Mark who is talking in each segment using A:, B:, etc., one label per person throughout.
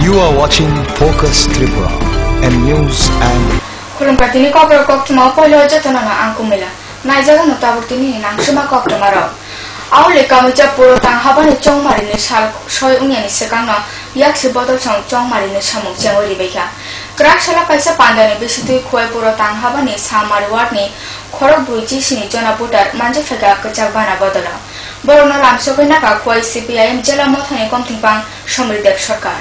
A: You are watching Focus Tripura and news and
B: Kurumpartini kopro koptuma polo jatana na angkumila. Naijaga no tabutini nangshuma koptumaro. Aule kamicha puro tang habane chongmari ni sal soy unyani sekangno yaksi botol chongmari ni samuk jangori bekha. Krakshala kaisa pandani bisitui khoi puro tang habane samari warni khorok buiji sini jona putar manje fega kachak bana bodola. Borono lamsokai naka khoi CPIM jela mothani komtingpang সমৃদ্ধ সরকার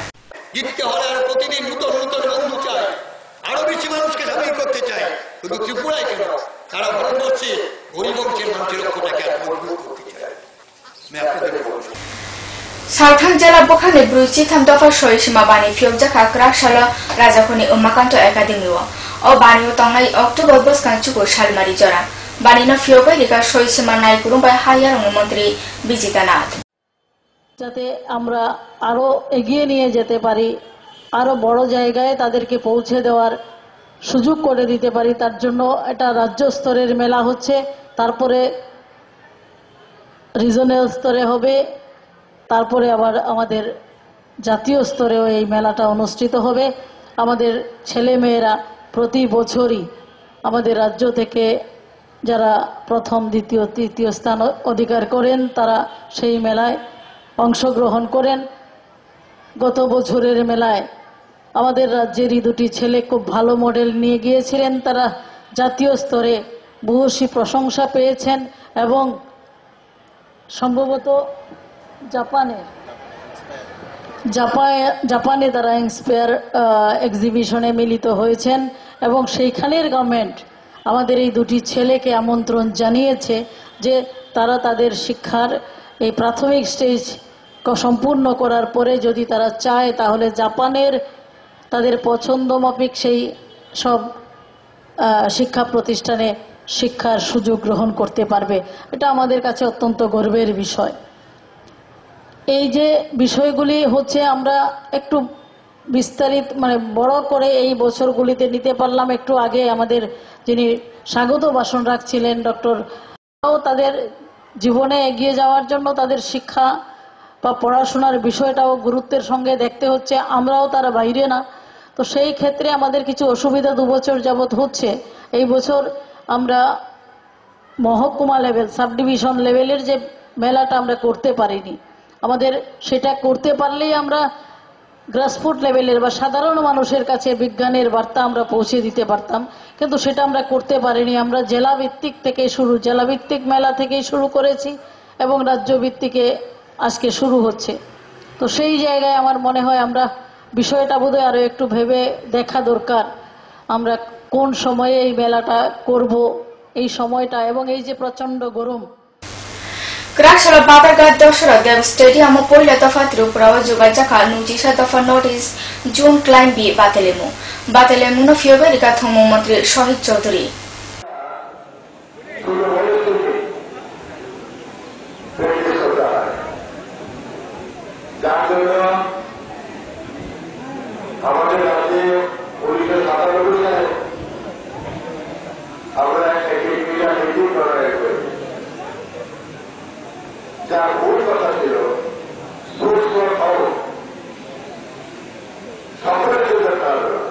C: জিততে হলে আর প্রতিদিন নতুন নতুন বন্ধু চাই আরো বেশি মানুষকে সামিল করতে চাই শুধু ত্রিপুরায় কেন সারা ভারতবর্ষে গরিব অংশের মানুষের ঐক্যটাকে আর মজবুত করতে চাই আমি আপনাদের বলছি
B: সাউথান জেলা বখানে ব্রুচি থাম দফা সরিসীমা বানি ফিয়কজাখা ক্রাকশালা রাজাখনি উমাকান্ত একাডেমিও ও বানিও তংনাই অক্টোবর বসকান চুকো শালমারি জরা বানিনো ফিয়বাই লেখা সরিসীমা নাইকুরুমবাই হাইয়ারং মন্ত্রী বিজিতা নাথ
D: যাতে আমরা আরো এগিয়ে নিয়ে যেতে পারি আরো বড় জায়গায় তাদেরকে পৌঁছে দেওয়ার সুযোগ করে দিতে পারি তার জন্য এটা রাজ্য স্তরের মেলা হচ্ছে তারপরে রিজনাল স্তরে হবে তারপরে আবার আমাদের জাতীয় স্তরেও এই মেলাটা অনুষ্ঠিত হবে আমাদের ছেলে মেয়েরা প্রতি বছরই আমাদের রাজ্য থেকে যারা প্রথম দ্বিতীয় তৃতীয় স্থান অধিকার করেন তারা সেই মেলায় অংশগ্রহণ করেন গত বছরের মেলায় আমাদের রাজ্যেরই দুটি ছেলে খুব ভালো মডেল নিয়ে গিয়েছিলেন তারা জাতীয় স্তরে বহুশী প্রশংসা পেয়েছেন এবং সম্ভবত জাপানে তারা ইন্সপায়ার এক্সিবিশনে মিলিত হয়েছেন এবং সেইখানের গভর্নমেন্ট আমাদের এই দুটি ছেলেকে আমন্ত্রণ জানিয়েছে যে তারা তাদের শিক্ষার এই প্রাথমিক স্টেজ সম্পূর্ণ করার পরে যদি তারা চায় তাহলে জাপানের তাদের পছন্দ মাফিক সেই সব শিক্ষা প্রতিষ্ঠানে শিক্ষার সুযোগ গ্রহণ করতে পারবে এটা আমাদের কাছে অত্যন্ত গর্বের বিষয় এই যে বিষয়গুলি হচ্ছে আমরা একটু বিস্তারিত মানে বড় করে এই বছরগুলিতে নিতে পারলাম একটু আগে আমাদের যিনি স্বাগত ভাষণ রাখছিলেন ডক্টর তাদের জীবনে এগিয়ে যাওয়ার জন্য তাদের শিক্ষা বা পড়াশোনার বিষয়টাও গুরুত্বের সঙ্গে দেখতে হচ্ছে আমরাও তারা বাইরে না তো সেই ক্ষেত্রে আমাদের কিছু অসুবিধা 2 বছর যাবত হচ্ছে এই বছর আমরা মহকুমা লেভেল সাব ডিভিশন লেভেলের যে মেলাটা আমরা করতে পারিনি আমাদের সেটা করতে পারলেই আমরা গ্রাসরুট লেভেলের বা সাধারণ মানুষের কাছে বিজ্ঞানের বার্তা আমরা পৌঁছে দিতে পারতাম কিন্তু সেটা আমরা করতে পারিনি আমরা জেলা ভিত্তিক থেকে জেলা ভিত্তিক মেলা থেকেই শুরু করেছি এবং রাজ্য ভিত্তিকে আজকে শুরু হচ্ছে তো সেই জায়গায় আমার মনে হয় আমরা বিষয়টা বোধহয় আরো একটু ভেবে দেখা দরকার আমরা কোন সময়ে এই মেলাটা করব এই সময়টা এবং এই যে প্রচন্ড গরম
B: Krakshala Babarghat Dosra Dev Stadium Poila Tafa Tripura Jogajakha Nujisa Tafa Notice June Climb B Batelemu no Fioberika Thomo Mantri Shohid Chaudhary
E: আমাদের রাজ্যে 1997 সালে আমরা একটি ক্রীড়া নীতি প্রণয়ন করি যার মূল কথা ছিল স্পোর্টস ফর অল সকলের জন্য খেলাধুলা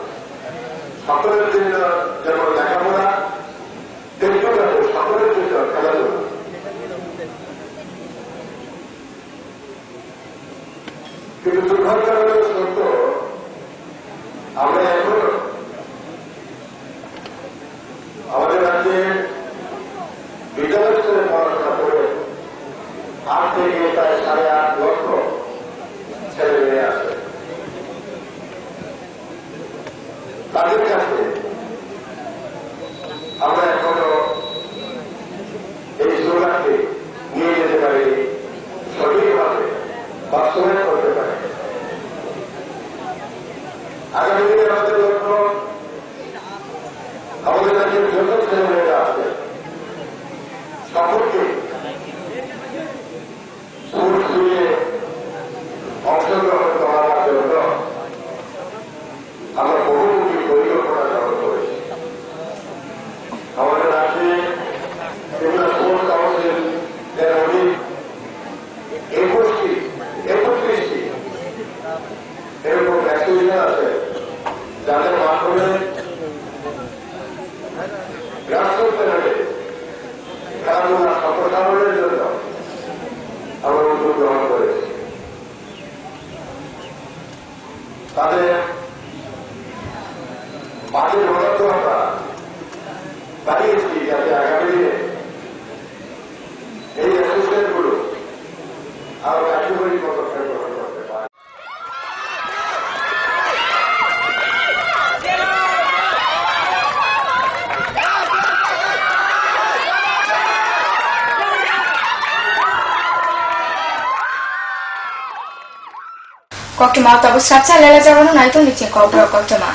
E: সকলের জন্য যেমন লেখাপড়া তেমনি সকলের জন্য খেলাধুলা কিন্তু দুর্ভাগ্যজনক সত্য আমরা এখন আমাদের রাজ্যে বিদ্যালয় স্তরে পড়াশোনা করে 8 থেকে প্রায় 8.5 লক্ষ ছেলে মেয়ে আছে তাদের কাছে আমরা এখনো এই স্লোগানকে নিয়ে যেতে পারি সঠিকভাবে বাস্তবায়ন করতে পারি দুজন আছে যাদের মাধ্যমে রাষ্ট্রপতি খেলাধুলা সম্প্রসারণের জন্য আমরা উদ্যোগ গ্রহণ করেছি। তাদের মাঝে মূলত আমরা দাঁড়িয়েছি যাতে আগামী দিনে এই অ্যাসোসিয়েশনগুলো আরো কার্যকরী পদক্ষেপ গ্রহণ করতে পারে।
B: Koktuma tabu sapsa lela jawano nai to niche kobra koktuma.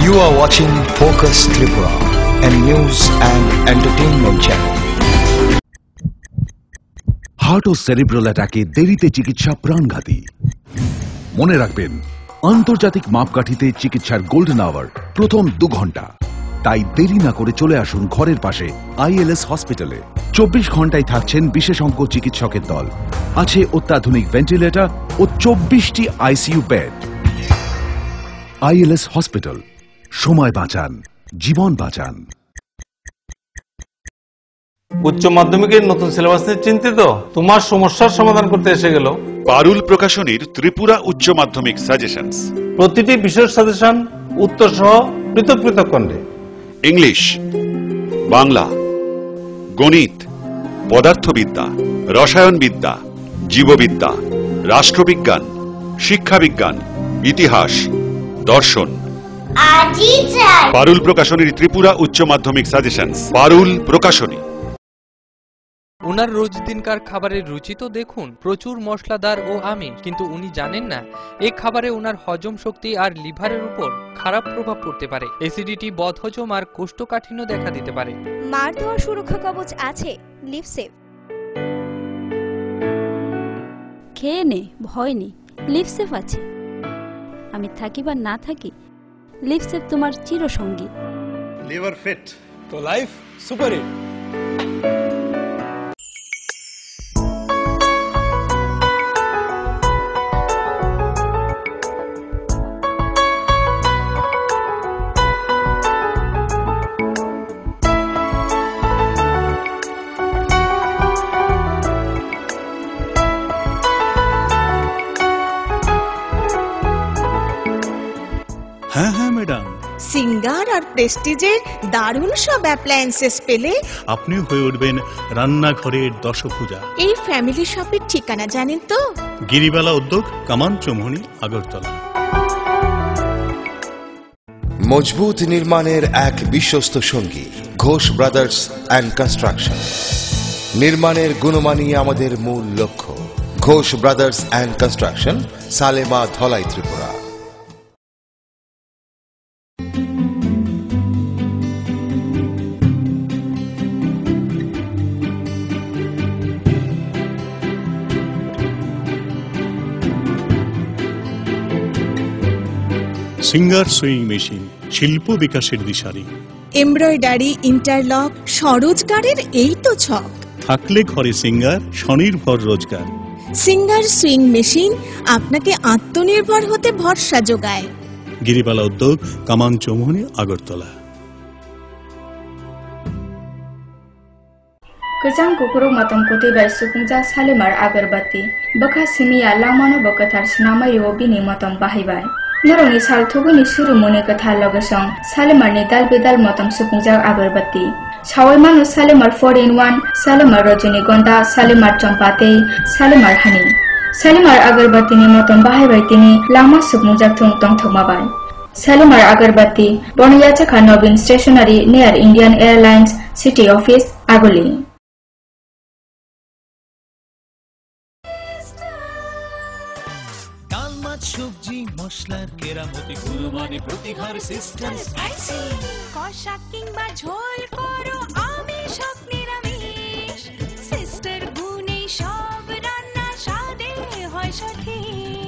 A: You are watching Focus Tripura, a news and entertainment channel.
F: Heart ও সেরিব্রাল অ্যাটাকে দেরিতে চিকিৎসা প্রাণঘাতী। মনে রাখবেন, আন্তর্জাতিক মাপকাঠিতে চিকিৎসার গোল্ডেন আওয়ার প্রথম 2 ঘন্টা। তাই দেরি না করে চলে আসুন ঘরের পাশে আইএলএস হসপিটালে। 24 ঘন্টায় থাকছেন বিশেষজ্ঞ চিকিৎসকের দল। আছে অত্যাধুনিক ভেন্টিলেটর ও 24টি আইসিইউ বেড। আইএলএস হসপিটাল, সময় বাঁচান, জীবন বাঁচান।
G: উচ্চ মাধ্যমিকের নতুন সিলেবাস নিয়ে চিন্তিত? তোমার সমস্যার সমাধান করতে এসে গেল
H: পারুল প্রকাশনীর ত্রিপুরা উচ্চ মাধ্যমিক সাজেশনস।
G: প্রতিটি বিষয়ের সাজেশন উত্তর সহ পৃথক পৃথক খণ্ডে।
H: ইংলিশ, বাংলা, গণিত, পদার্থবিদ্যা, রসায়নবিদ্যা, জীববিদ্যা, রাষ্ট্রবিজ্ঞান, শিক্ষাবিজ্ঞান, ইতিহাস, দর্শন। পারুল প্রকাশনীর ত্রিপুরা উচ্চ মাধ্যমিক সাজেশনস। পারুল প্রকাশনী।
I: উনার রোজ দিনকার খাবারের রুচি তো দেখুন, প্রচুর মশলাদার ও আমিষ, কিন্তু উনি জানেন না এই খাবারে উনার হজম শক্তি আর লিভারের উপর খারাপ প্রভাব পড়তে পারে। অ্যাসিডিটি, বদহজম আর কোষ্ঠকাঠিন্য দেখা দিতে পারে।
J: মার দেওয়া সুরক্ষা কবচ আছে লিভসেভ। খেয়ে নে, ভয় নেই, লিভসেভ আছে। আমি থাকি বা না থাকি, লিভসেভ তোমার চিরসঙ্গী।
K: লিভার ফিট তো লাইফ সুপার হিট।
L: হ্যাঁ হ্যাঁ ম্যাডাম,
M: সিঙ্গার আর প্রেস্টিজের দারুণ সব অ্যাপ্লায়েন্সেস পেলে
L: আপনিও হয়ে উঠবেন রান্নাঘরের দশভুজা।
M: এই ফ্যামিলি শপের ঠিকানা জানেন তো?
L: গিরিবালা উদ্যোগ, কামান চৌমুহনী, আগরতলা।
N: মজবুত নির্মাণের এক বিশ্বস্ত সঙ্গী ঘোষ ব্রাদার্স অ্যান্ড কনস্ট্রাকশন। নির্মাণের গুণমানই আমাদের মূল লক্ষ্য। Ghosh brothers and construction, Salema, Dhalai, Tripura.
L: Singer sewing machine, শিল্প বিকাশের দিশারি।
M: এমব্রয়ডারি, ইন্টারলক, স্বরোজগারের এই তো ছক।
L: থাকলে ঘরে সিঙ্গার, স্বনির্ভর রোজগার।
M: সিঙ্গার সুইং মেশিন আপনাকে আত্মনির্ভর হতে ভরসা যোগায়।
L: গিরিবালা উদ্যোগ, কামান Chowmuhani, Agartala.
B: Kejang kukuruk matam kuti bai sukungja salimar agarbati. Baka simiya lamano bakatar sinamai bini matam bahibai. Naroni sal thuguni suru mone kathar logesong salimar ni dal bedal matam sukungja agarbati. Sawai manu salimar 4-in-1, salimar rajinigonda, salimar champate, salimar honey. Salimar agarbati ni matam bahibai tini lama sukungja thung tong thugmabai. Salimar agarbati Boniyachakha Nobin Stationery near Indian Airlines City Office, Agoli.
O: সবজি মশলার কেরামতি গুণমানে প্রতিঘর system spicy.
P: কষা কিংবা ঝোল করো আমিষ হোক নিরামিষ, sister গুণে সব রান্না স্বাদে হয় সঠিক।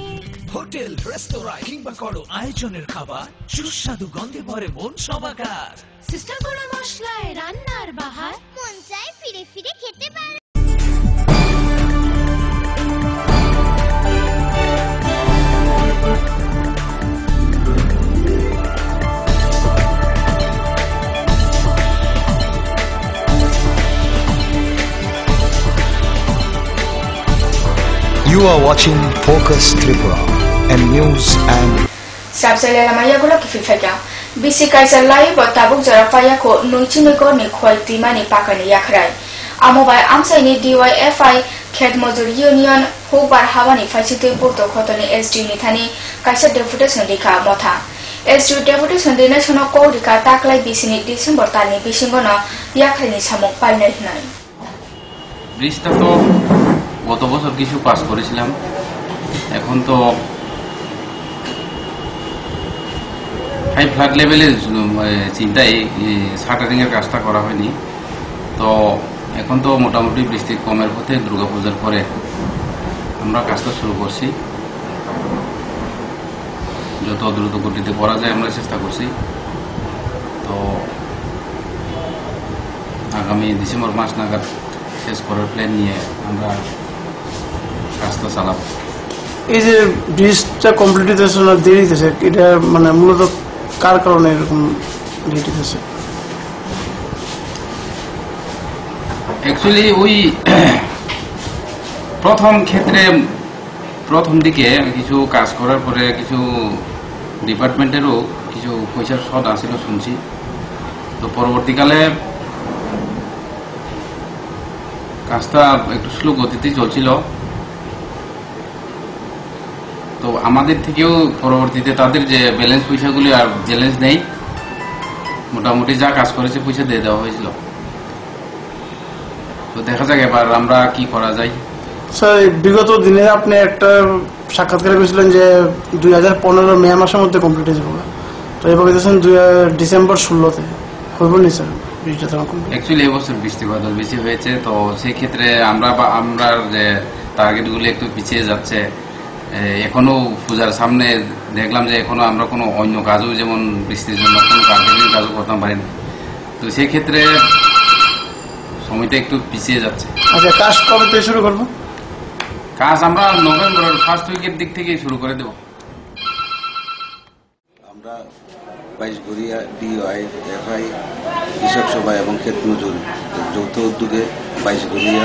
O: হোটেল রেস্তোরাঁ কিংবা করো আয়োজনের খাবার সুস্বাদু গন্ধে ভরে মন সমাকার
P: সিস্টার গুঁড়ো মশলায় রান্নার বাহার মন চায় ফিরে ফিরে খেতে পারে।
A: You are watching Focus Tripura and news and
B: Sabsele la maya gulo kififeka. Bisi kaisa lai bo tabuk jara paya ko noichini ko ni khoi timani pakani yakrai. Amobai amsai ni DYFI Khed Mozur Union Hobar Habani Faisite Porto Khotoni SG ni thani kaisa deputation dikha motha. SG deputation dina sono ko dikha taklai bisini December tani bisingono yakrai ni samok painai hnai.
Q: ব্রিজটা তো গত বছর কিছু pass করেছিলাম, এখন তো high flood লেভেলের চিন্তায় শাটারিং এর কাজটা করা হয়নি। তো এখন তো মোটামুটি বৃষ্টি কমের পথে দুর্গাপূজার পরে আমরা কাজটা শুরু করছি। যত দ্রুত গতিতে করা যায় আমরা চেষ্টা করছি। তো আগামী ডিসেম্বর মাস নাগাদ শেষ করার প্ল্যান নিয়ে আমরা কাজটা চালাবো।
R: এই যে ব্রিজটা কমপ্লিট হইতেছে না, দেরি হইতেছে, এটা মানে মূলত কার কারণে এরকম লেট হইতেছে?
Q: অ্যাকচুয়ালি ওই প্রথম দিকে কিছু কাজ করার পরে কিছু ডিপার্টমেন্টেরও কিছু পয়সার শর্ট আসছিল শুনছি। তো পরবর্তীকালে কাজটা একটু স্লো গতিতে চলছিল। তো আমাদের থেকেও পরবর্তীতে তাদের যে ব্যালেন্স পয়সাগুলি আর ব্যালেন্স নেই, মোটামুটি যা কাজ করেছে পয়সা দিয়ে দেওয়া হয়েছিল। তো দেখা যাক এবার আমরা কি করা যায়।
R: স্যার, বিগত দিনে আপনি একটা সাক্ষাৎকারে করেছিলেন যে 2015 মে মাসের মধ্যে কমপ্লিট হয়ে যাবে, তো এবার বলতেছেন ডিসেম্বর 16-তে হইব নি স্যার?
Q: অ্যাকচুয়ালি এবছর বৃষ্টি বাদল বেশি হয়েছে, তো সেই ক্ষেত্রে আমরা যে টার্গেটগুলি একটু পিছিয়ে যাচ্ছে। এখনো পূজার সামনে দেখলাম যে এখনো আমরা কোনো অন্য কাজও, যেমন বৃষ্টির জন্য কোনো কাজও করতে পারিনি। তো সেই ক্ষেত্রে সময়টা একটু পিছিয়ে যাচ্ছে।
R: আচ্ছা, কাজ কবে থেকে শুরু করবো?
Q: কাজ আমরা নভেম্বরের ফার্স্ট উইকের দিক থেকেই শুরু করে দেব।
S: আমরা 22 গড়িয়া DYFI কৃষক সভা এবং ক্ষেত মজুর যৌথ উদ্যোগে 22 গড়িয়া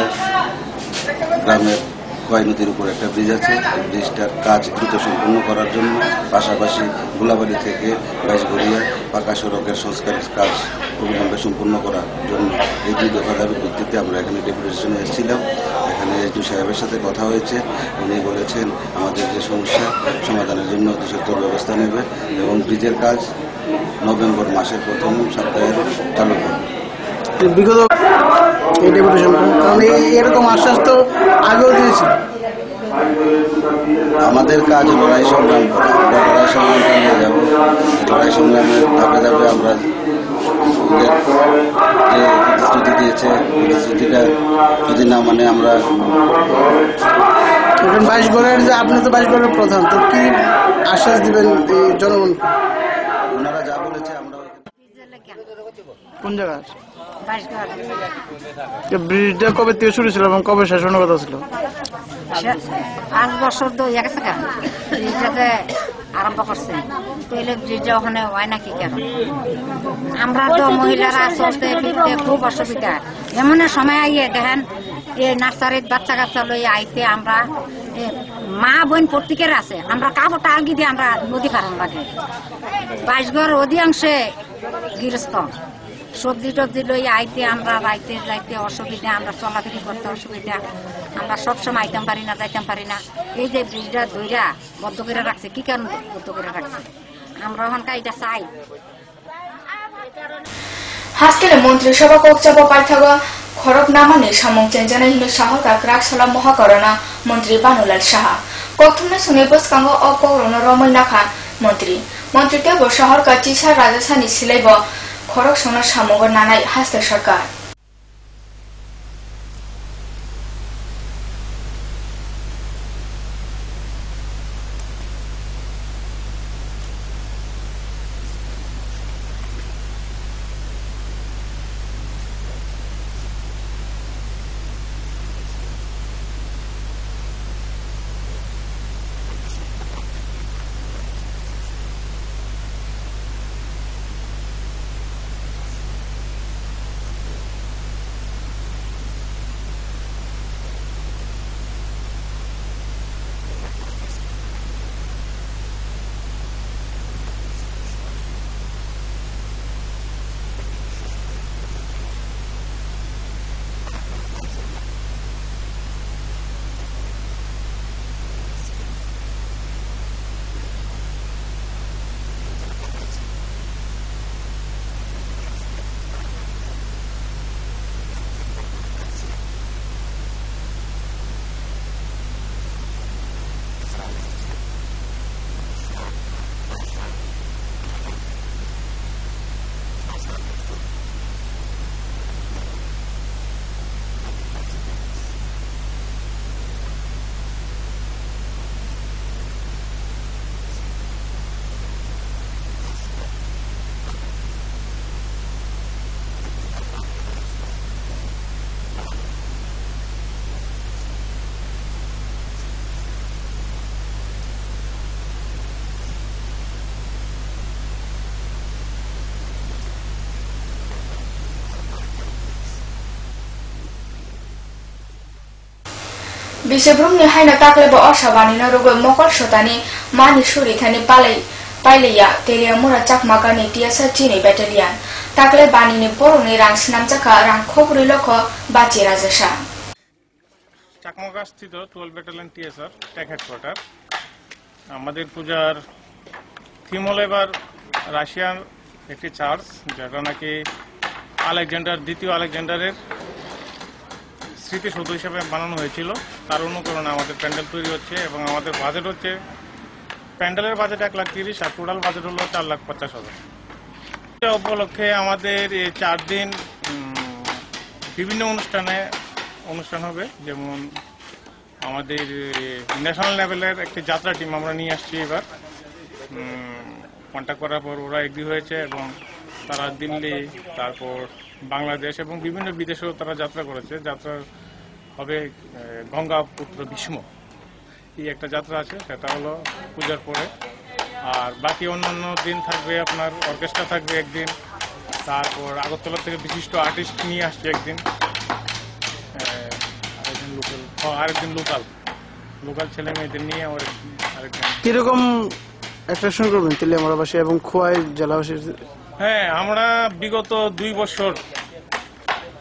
S: গ্রামের খোয়াই নদীর উপর একটা ব্রিজ আছে। ব্রিজটার কাজ দ্রুত সম্পন্ন করার জন্য পাশাপাশি গোলাবাড়ি থেকে 22 গড়িয়া পাকা সড়কের সংস্কারের কাজ অবিলম্বে সম্পন্ন করার জন্য এই দুই দফা দাবির ভিত্তিতে আমরা এখানে ডেপুটেশনে এসেছিলাম। এখানে এসডি সাহেবের সাথে কথা হয়েছে। উনি বলেছেন আমাদের যে সমস্যা সমাধানের জন্য অতিসত্বর ব্যবস্থা নেবে এবং ব্রিজের কাজ নভেম্বর মাসের প্রথম সপ্তাহে চালু করবে।
R: বিগত এই ডেপুটেশন, কারণ এরকম আশ্বাস তো আগেও দিয়েছিল।
S: আমাদের কাজ লড়াই সংগ্রাম করা, আমরা লড়াই সংগ্রাম চালিয়ে যাবো। লড়াই সংগ্রামের ধাপে ধাপে আমরা যে প্রতিশ্রুতি দিয়েছে, প্রতিশ্রুতিটা যদি না মানে আমরা
R: 22 গড়ের যে আপনি তো 22 গড়ের প্রধান, তো কি আশ্বাস দিবেন জনগণকে?
S: ওনারা যা বলেছে আমরা
R: কোন জায়গা ব্রিজটা কবে থেকে শুরু ছিল এবং কবে শেষ হওয়ার কথা ছিল?
T: 5 বছর তো হয়ে গেছে। ব্রিজটাতে আরম্ভ করছে, তাহলে ব্রিজটা ওখানে হয় নাকি কেন? আমরা তো মহিলারা চলতে ফিরতে খুব অসুবিধা। এমন সময় আইয়ে দেখেন এই নার্সারির বাচ্চা কাচ্চা লই আইতে আমরা মা বোন প্রত্যেকের আছে, আমরা কাপড়টা আলগি দিয়ে আমরা নদী পার লাগে। 22 ঘর অধিকাংশে গৃহস্থ, সবজি টবজি লই আইতে আমরা রাইতে যাইতে অসুবিধা, আমরা চলাফেরি করতে অসুবিধা, আমরা সবসময় আইতাম পারি না, যাইতাম পারি না। এই যে ব্রিজটা দইরা বদ্ধ করে রাখছে, কি কারণ বদ্ধ করে রাখছে? আমরা ওখানকার এটা চাই।
B: হাসকেলে মন্ত্রিসভা কক্সব পাইথাগো খরক নামানি সামং চেঞ্জানা হিনো শহর কাকরাক সালা মহাকরণা মন্ত্রী বানুলাল সাহা কক্থমনে শুনে বসকাঙ্গ অপরণ রমই নাখা মন্ত্রী তেব শহর কা চিসা রাজধানী সিলাইব খরক সোনা সামগ নানাই হাসতে সরকার। Bisebelumnya haina taklebo osabani na rogo mokol sotani mani suri thani Paileya Teliamura Chakmakani Tiasa Chini Battalion Takle Bani ni Poroni Rang Snamchaka Rang Khobri Loko Bachi Rajasha
U: চাকমাকা স্থিত 12 ব্যাটালিয়ন টিএসআর ট্যাগ হেডকোয়ার্টার আমাদের পূজার theme হল এবার Russian একটি church যেটা নাকি Alexander দ্বিতীয় আলেকজান্ডারের স্মৃতিসৌধ হিসেবে বানানো হয়েছিল তার অনুকরণে আমাদের প্যান্ডেল তৈরি হচ্ছে এবং আমাদের বাজেট হচ্ছে প্যান্ডেলের বাজেট 1,30,000 আর টোটাল বাজেট হলো 4,50,000 উপলক্ষে আমাদের এই 4 দিন বিভিন্ন অনুষ্ঠান হবে যেমন আমাদের ন্যাশনাল লেভেলের একটি যাত্রা টিম আমরা নিয়ে আসছি এবার কন্ট্যাক্ট করার পর ওরা এগ্রি হয়েছে এবং তারা দিল্লি তারপর বাংলাদেশ এবং বিভিন্ন বিদেশেও তারা যাত্রা করেছে যাত্রা হবে গঙ্গাপুত্র ভীষ্ম এই একটা যাত্রা আছে সেটা হলো পূজার পরে আর বাকি অন্যান্য দিন থাকবে আপনার অর্কেস্ট্রা থাকবে একদিন তারপর আগরতলা থেকে বিশিষ্ট আর্টিস্ট নিয়ে আসছে একদিন আরেকদিন লোকাল ছেলে মেয়েদের নিয়ে আরেকদিন
R: কিরকম অ্যাট্রাকশন করবেন তেলিয়ামুড়াবাসী এবং খোয়াই জেলাবাসী
U: হ্যাঁ আমরা বিগত 2 বছর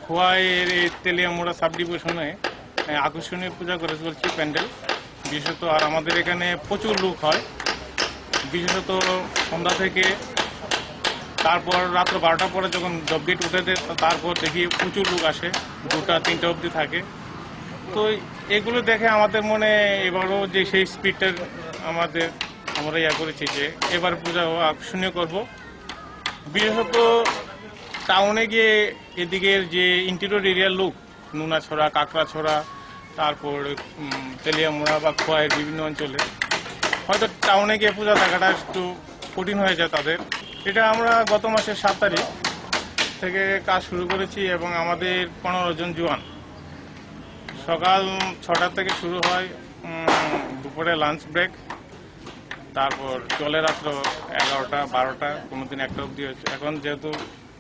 U: খোয়াইয়ের এই তেলিয়ামুড়া সাব ডিভিশনে আকর্ষণীয় পূজা করে চলছি প্যান্ডেল বিশেষত আর আমাদের এখানে প্রচুর লোক হয় বিশেষত সন্ধ্যা থেকে তারপর রাত্র 12টার পরে যখন জবগেট উঠে দেয় তারপর দেখি প্রচুর লোক আসে 2টা 3টা অবধি থাকে তো এগুলো দেখে আমাদের মনে এবারও যে সেই স্পিডটা আমরা ইয়া করেছি যে এবার পূজা আকর্ষণীয় করব বিশেষত টাউনে গিয়ে এদিকের যে ইন্টেরিয়র এরিয়ার লোক নুনাছড়া কাকড়াছড়া তারপর তেলিয়ামুড়া বা খোয়াইয়ের বিভিন্ন অঞ্চলে হয়তো টাউনে গিয়ে পূজা দেখাটা একটু কঠিন হয়ে যায় তাদের এটা আমরা গত মাসের 7 তারিখ থেকে কাজ শুরু করেছি এবং আমাদের 15 জন জওয়ান সকাল 6টা থেকে শুরু হয় দুপুরে লাঞ্চ ব্রেক তারপর চলে রাত্র 11টা 12টা কোনোদিন 1টা অবধি হচ্ছে এখন যেহেতু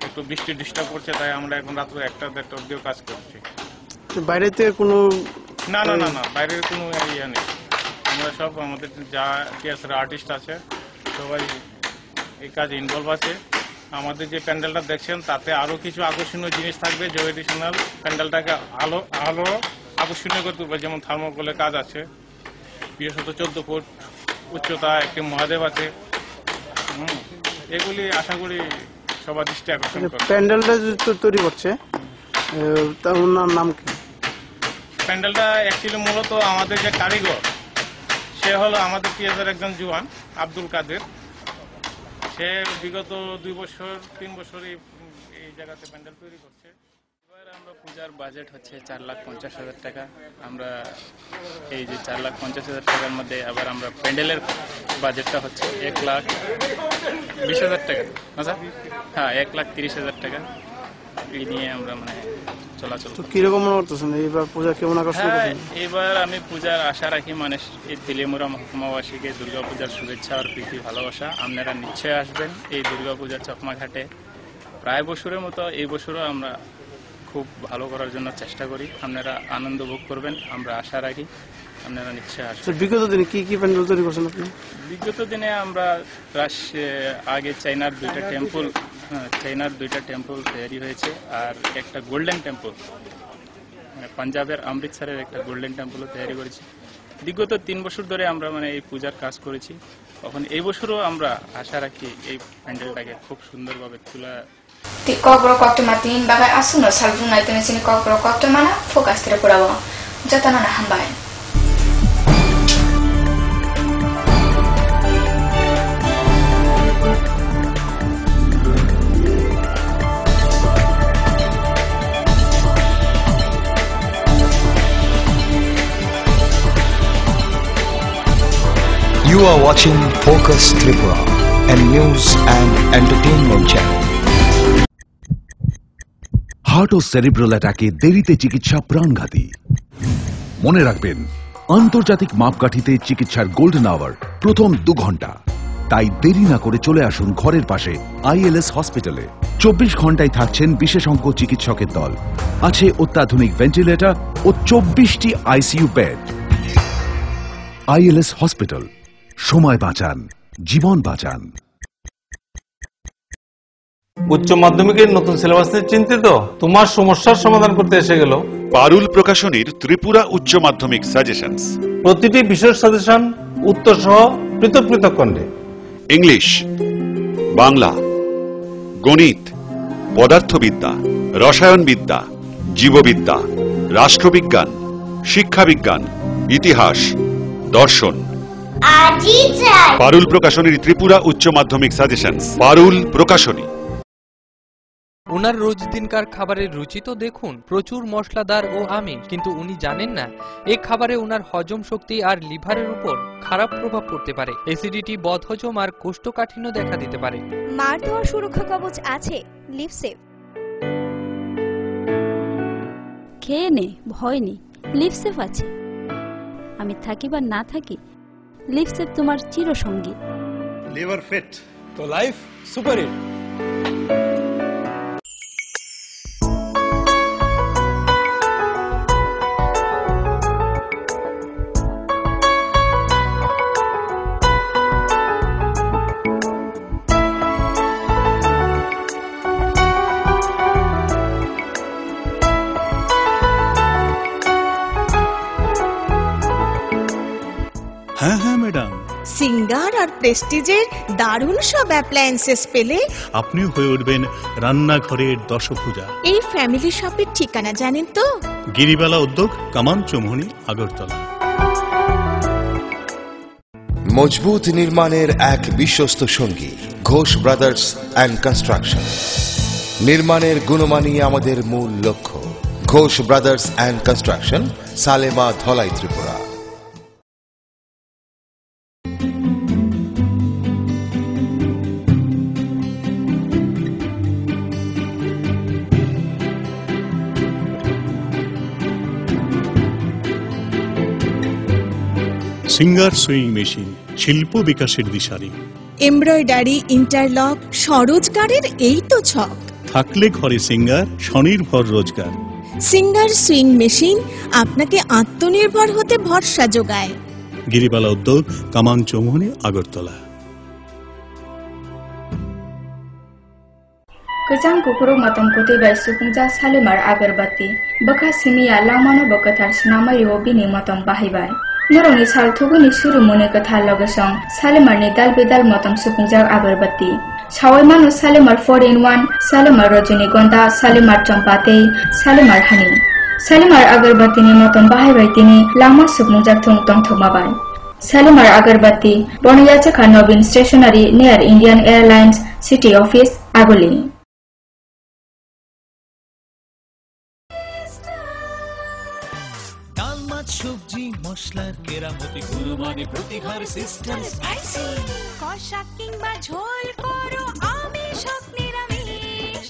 U: একটু বৃষ্টি ডিস্টার্ব করছে তাই আমরা এখন রাত্র 1টা 1টা অবধিও কাজ করছি
R: বাইরেতে কোনো
U: না বাইরের কোনো ইয়া নেই আমরা সব আমাদের যা টিএসআর আর্টিস্ট আছে সবাই এই কাজে ইনভলভ আছে আমাদের যে প্যান্ডেলটা দেখছেন তাতে আরও কিছু আকর্ষণীয় জিনিস থাকবে যে এডিশনাল প্যান্ডেলটাকে আলো আকর্ষণীয় করে তুলবে যেমন থার্মোকলের কাজ আছে বিশেষত 14 ফুট উচ্চতা একটি মহাদেব আছে এগুলি আশা করি সবার দৃষ্টি আকর্ষণ করবে
R: প্যান্ডেলটা তৈরি করছে তার নাম কি
U: প্যান্ডেলটা অ্যাকচুয়ালি মূলত আমাদের যে কারিগর সে হলো আমাদের টিএসআর একজন জওয়ান আব্দুল কাদের সে বিগত 2 বছর 3 বছর এই জায়গাতে প্যান্ডেল তৈরি করছে
V: এবার আমরা পূজার বাজেট হচ্ছে 4,50,000 টাকা আমরা এই যে 4,50,000 টাকার মধ্যে আবার আমরা প্যান্ডেলের বাজেটটা হচ্ছে 1,20,000 টাকা আচ্ছা হ্যাঁ 1,30,000 টাকা এই নিয়ে আমরা মানে চলাচল
R: কিরকম মনে করতেছেন এইবার পূজা কেমন আকর্ষণ
V: এবার আমি পূজার আশা রাখি মানে এই তেলিয়ামুড়া মহকুমাবাসীকে দুর্গাপূজার শুভেচ্ছা আর প্রীতি ভালোবাসা আপনারা নিশ্চয়ই আসবেন এই দুর্গাপূজার চকমাঘাটে প্রায় বছরের মতো এই বছরও আমরা খুব ভালো করার জন্য চেষ্টা করি আপনারা আনন্দ ভোগ করবেন আমরা আশা রাখি আপনারা নিশ্চয়ই আসবেন
R: বিগত দিনে কি কি প্যান্ডেল তৈরি করছেন আপনি
V: বিগত দিনে আমরা আগে চাইনার 2টা টেম্পল তৈরি হয়েছে আর একটা গোল্ডেন টেম্পল মানে পাঞ্জাবের অমৃতসরের একটা গোল্ডেন টেম্পলও তৈরি করেছি বিগত 3 বছর ধরে আমরা মানে এই পূজার কাজ করেছি এখন এই বছরও আমরা আশা রাখি এই প্যান্ডেলটাকে খুব সুন্দরভাবে তোলা
B: Kokro kokto matin bagai asuno salvung na itene sini kokro kokto mana fokus tira purawo jatana na hambai
A: You are watching Focus Tripura, a news and entertainment channel.
F: Heart ও সেরিব্রাল অ্যাটাকে দেরিতে চিকিৎসা প্রাণঘাতী মনে রাখবেন আন্তর্জাতিক মাপকাঠিতে চিকিৎসার গোল্ডেন আওয়ার প্রথম 2 ঘন্টা তাই দেরি না করে চলে আসুন ঘরের পাশে আইএলএস হসপিটালে 24 ঘন্টায় থাকছেন বিশেষজ্ঞ চিকিৎসকের দল আছে অত্যাধুনিক ভেন্টিলেটর ও 24টি আইসিইউ বেড ILS হসপিটাল, সময় বাঁচান, জীবন বাঁচান।
G: উচ্চ মাধ্যমিকের নতুন সিলেবাস নিয়ে চিন্তিত? তোমার সমস্যার সমাধান করতে এসে গেল
H: পারুল প্রকাশনীর ত্রিপুরা উচ্চ মাধ্যমিক সাজেশনস।
G: প্রতিটি বিষয়ের সাজেশন উত্তর সহ পৃথক পৃথক খণ্ডে।
H: ইংলিশ, বাংলা, গণিত, পদার্থবিদ্যা, রসায়নবিদ্যা, জীববিদ্যা, রাষ্ট্রবিজ্ঞান, শিক্ষাবিজ্ঞান, ইতিহাস, দর্শন। পারুল প্রকাশনীর ত্রিপুরা উচ্চ মাধ্যমিক সাজেশনস। পারুল প্রকাশনী।
I: ওনার রোজ দিনকার খাবারের রুচি তো দেখুন, প্রচুর মশলাদার ও আমিষ, কিন্তু উনি জানেন না এই খাবারে ওনার হজম শক্তি আর লিভারের উপর খারাপ প্রভাব পড়তে পারে। অ্যাসিডিটি, বদহজম আর কোষ্ঠকাঠিন্য দেখা দিতে পারে।
C: মার দেওয়া সুরক্ষা কবচ আছে লিভসেভ।
J: খেয়ে নে, ভয় নেই, লিভসেভ আছে। আমি থাকি বা না থাকি, লিভসেভ তোমার চিরসঙ্গী।
K: লিভার ফিট তো লাইফ সুপার হিট।
L: হ্যাঁ হ্যাঁ ম্যাডাম,
M: সিঙ্গার আর প্রেস্টিজের দারুণ সব অ্যাপ্লায়েন্সেস পেলে
L: আপনিও হয়ে উঠবেন রান্নাঘরের দশভুজা।
M: এই ফ্যামিলি শপের ঠিকানা জানেন তো?
L: গিরিবালা উদ্যোগ, কামান চৌমুহনী, আগরতলা।
N: মজবুত নির্মাণের এক বিশ্বস্ত সঙ্গী ঘোষ ব্রাদার্স অ্যান্ড কনস্ট্রাকশন। নির্মাণের গুণমানই আমাদের মূল লক্ষ্য। Ghosh brothers and construction, Salema, Dhalai, Tripura.
L: Singer sewing machine, শিল্প বিকাশের দিশারি।
M: এমব্রয়ডারি, ইন্টারলক, স্বরোজগারের এই তো ছক।
L: থাকলে ঘরে সিঙ্গার, স্বনির্ভর রোজগার।
M: সিঙ্গার সুইং মেশিন আপনাকে আত্মনির্ভর হতে ভরসা যোগায়।
L: গিরিবালা উদ্যোগ, কামান Chowmuhani, Agartala.
B: Kejang kukuruk matam kuti bai sukungja salimar agarbatti baka simiya lamano bakatar sinamai bini matam bahibai. Noroni sal thuguni suru mone kathar logesong salimar ni dal bedal matam sukungja agarbatti. Sawai manu salimar 4-in-1, salimar rajinigonda, salimar champate, salimar honey. Salimar agarbatti ni matam bahibai tini lama sukungja thong thomabai. Salimar agarbatti Boniyacha Nobin Stationery near Indian Airlines City Office, Agoli.
O: সবজি মশলার কেরামতি গুণমানে প্রতি ঘর system spicy.
P: কষা কিংবা ঝোল করো আমিষ হোক নিরামিষ,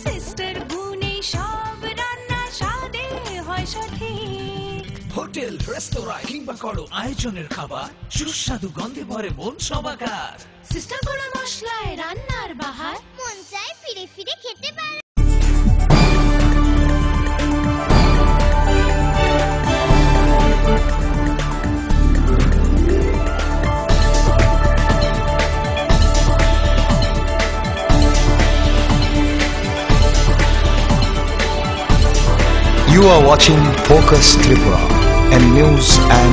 P: সিস্টার গুণে সব রান্না স্বাদে হয় সঠিক।
O: হোটেল, রেস্তোরাঁ কিংবা করো আয়োজনের খাবার, সুস্বাদু গন্ধে ভরে মন সবাকার।
P: সিস্টার গুঁড়ো মশলায় রান্নার বাহার, মন চায় ফিরে ফিরে খেতে পারে।
A: You are watching Focus Tripura and news and